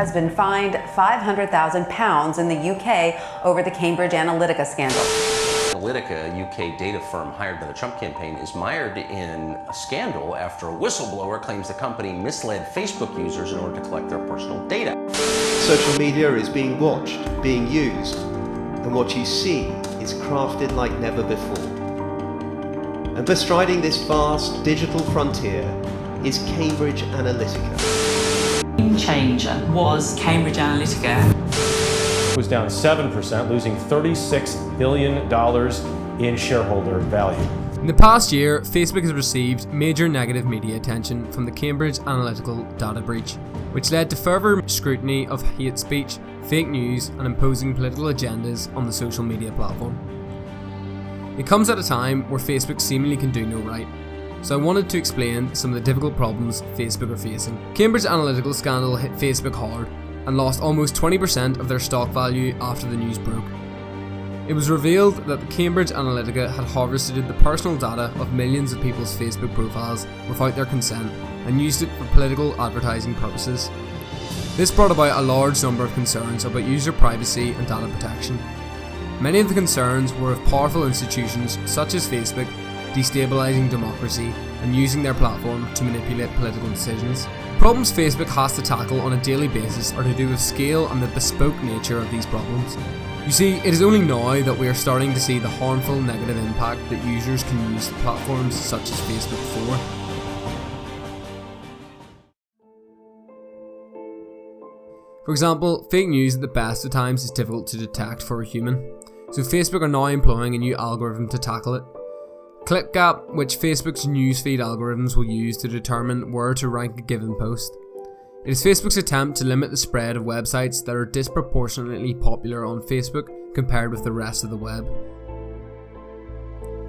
has been fined £500,000 in the UK over the Cambridge Analytica scandal. Analytica, a UK data firm hired by the Trump campaign, is mired in a scandal after a whistleblower claims the company misled Facebook users in order to collect their personal data. Social media is being watched, being used, and what you see is crafted like never before. And bestriding this vast digital frontier is Cambridge Analytica. Game changer was Cambridge Analytica. Was down 7%, losing $36 billion in shareholder value. In the past year, Facebook has received major negative media attention from the Cambridge Analytica data breach, which led to further scrutiny of hate speech, fake news, and imposing political agendas on the social media platform. It comes at a time where Facebook seemingly can do no right, so I wanted to explain some of the difficult problems Facebook are facing. Cambridge Analytica scandal hit Facebook hard and lost almost 20% of their stock value after the news broke. It was revealed that the Cambridge Analytica had harvested the personal data of millions of people's Facebook profiles without their consent and used it for political advertising purposes. This brought about a large number of concerns about user privacy and data protection. Many of the concerns were of powerful institutions such as Facebook destabilising democracy and using their platform to manipulate political decisions. Problems Facebook has to tackle on a daily basis are to do with scale and the bespoke nature of these problems. You see, it is only now that we are starting to see the harmful negative impact that users can use platforms such as Facebook for. For example, fake news at the best of times is difficult to detect for a human, so Facebook are now employing a new algorithm to tackle it. Click Gap, which Facebook's newsfeed algorithms will use to determine where to rank a given post. It is Facebook's attempt to limit the spread of websites that are disproportionately popular on Facebook compared with the rest of the web.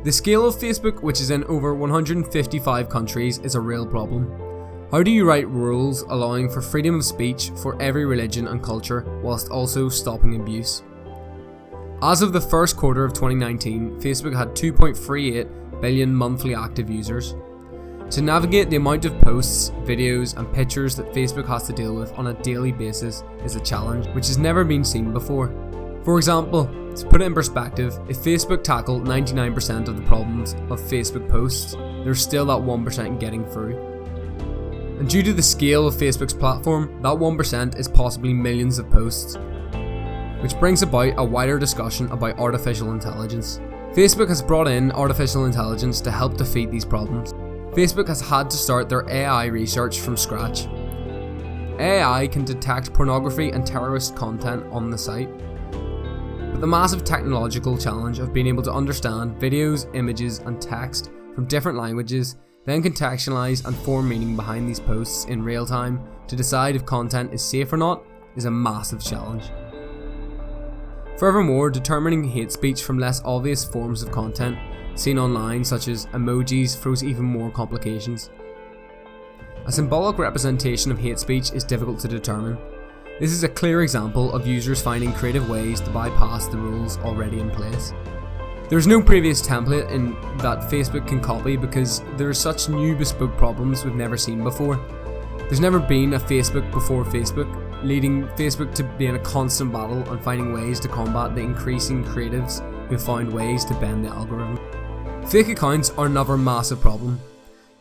The scale of Facebook, which is in over 155 countries, is a real problem. How do you write rules allowing for freedom of speech for every religion and culture whilst also stopping abuse? As of the first quarter of 2019, Facebook had 2.38 billion monthly active users. To navigate the amount of posts, videos, and pictures that Facebook has to deal with on a daily basis is a challenge which has never been seen before. For example, to put it in perspective, if Facebook tackled 99% of the problems of Facebook posts, there's still that 1% getting through. And due to the scale of Facebook's platform, that 1% is possibly millions of posts, which brings about a wider discussion about artificial intelligence. Facebook has brought in artificial intelligence to help defeat these problems. Facebook has had to start their AI research from scratch. AI can detect pornography and terrorist content on the site, but the massive technological challenge of being able to understand videos, images, and text from different languages, then contextualize and form meaning behind these posts in real time to decide if content is safe or not is a massive challenge. Furthermore, determining hate speech from less obvious forms of content seen online, such as emojis, throws even more complications. A symbolic representation of hate speech is difficult to determine. This is a clear example of users finding creative ways to bypass the rules already in place. There is no previous template in that Facebook can copy because there are such new bespoke problems we've never seen before. There's never been a Facebook before Facebook, leading Facebook to be in a constant battle on finding ways to combat the increasing creatives who have found ways to bend the algorithm. Fake accounts are another massive problem.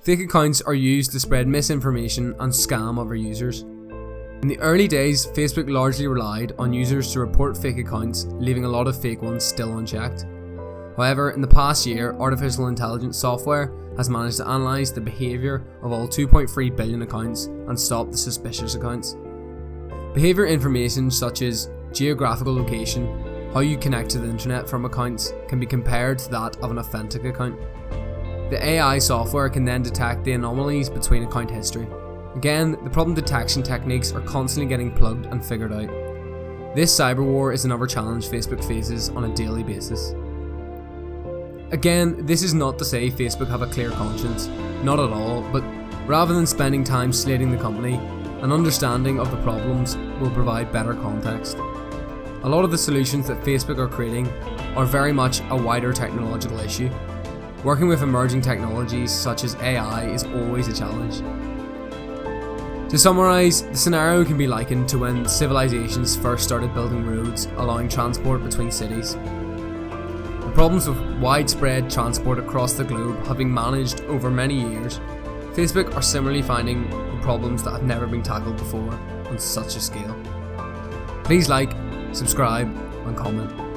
Fake accounts are used to spread misinformation and scam other users. In the early days, Facebook largely relied on users to report fake accounts, leaving a lot of fake ones still unchecked. However, in the past year, artificial intelligence software has managed to analyse the behaviour of all 2.3 billion accounts and stop the suspicious accounts. Behaviour information such as geographical location, how you connect to the internet from accounts, can be compared to that of an authentic account. The AI software can then detect the anomalies between account history. Again, the problem detection techniques are constantly getting plugged and figured out. This cyber war is another challenge Facebook faces on a daily basis. Again, this is not to say Facebook have a clear conscience, not at all, but rather than spending time slating the company, an understanding of the problems will provide better context. A lot of the solutions that Facebook are creating are very much a wider technological issue. Working with emerging technologies such as AI is always a challenge. To summarise, the scenario can be likened to when civilizations first started building roads, allowing transport between cities. The problems with widespread transport across the globe have been managed over many years. Facebook are similarly finding problems that have never been tackled before on such a scale. Please like, subscribe and comment.